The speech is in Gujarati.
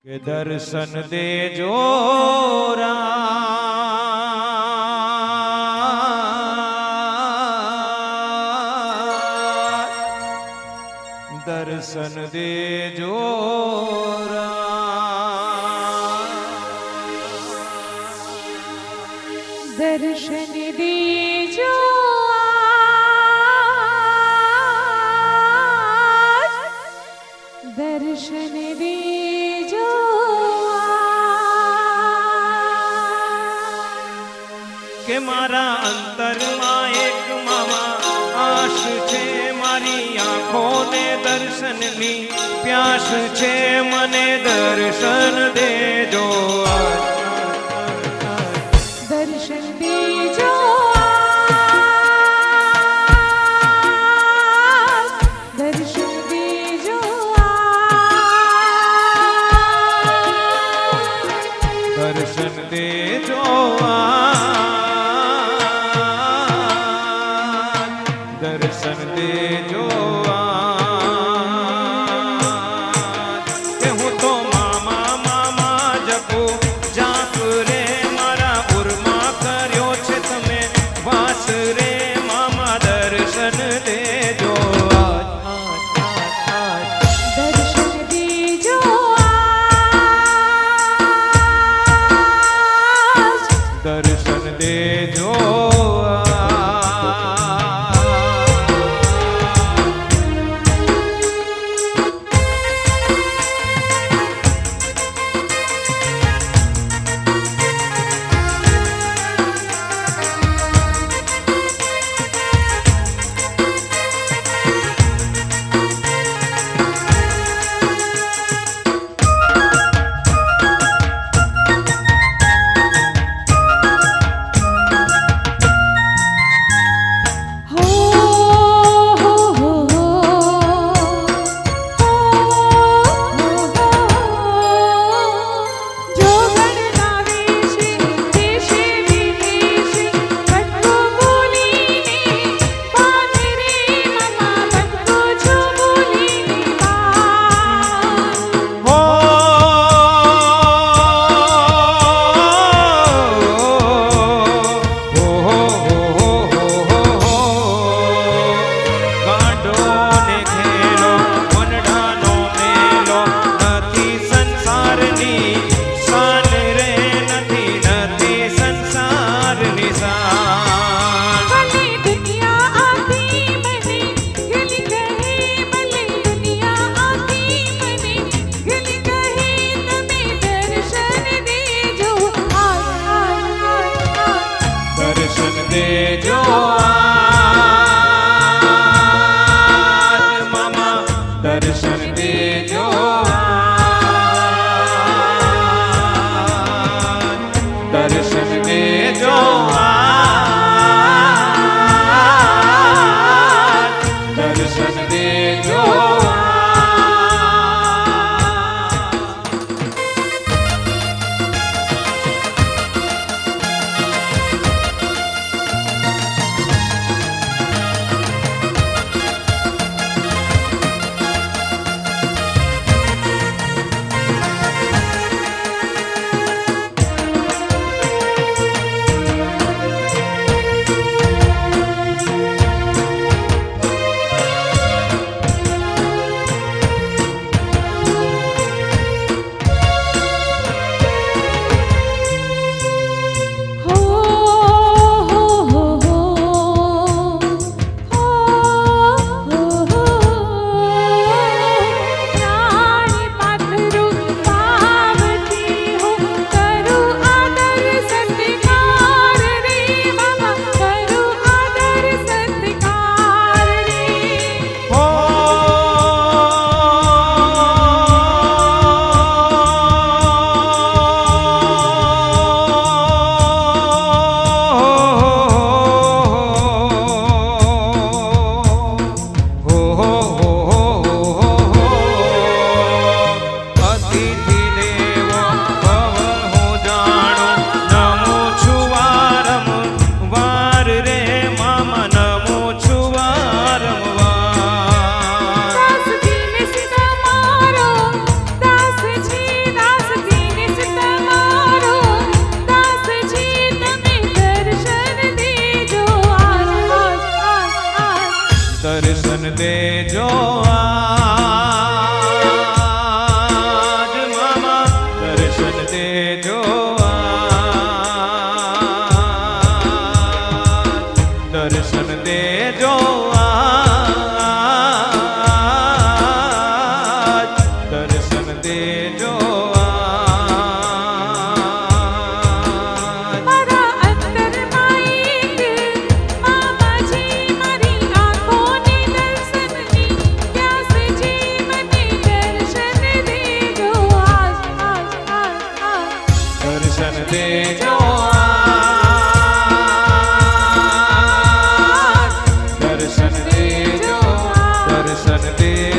કે દર્શન દેજો દર્શન દેજો દર્શન દેજો દર્શન દેજો કે મારા અંતરમાં એક મામા આશ છે મારી આંખોને દર્શનની પ્યાસ છે મને દર્શન દેજો દર્શન દેજો દર્શન દેજો દર્શન દેજો દર્શન દેજો કે હું તો મામા મામા જપું જાપ રે મારા ઉરમાં કર્યો છે તમે વાસ રે મામા દર્શન દેજો દર્શન દેજો દર્શન દેજો દેજો આજ. દર્શન દેજો આજ. દર્શન દેજો આજ. મારા અંતરમાં એક મામાજી મારી આંખોની દર્શનની પ્યાસ છે મને દર્શન દેજો આજ આજ આજ આજ દર્શન દેજો આજ. દર્શન દેજો દર્શન દેજો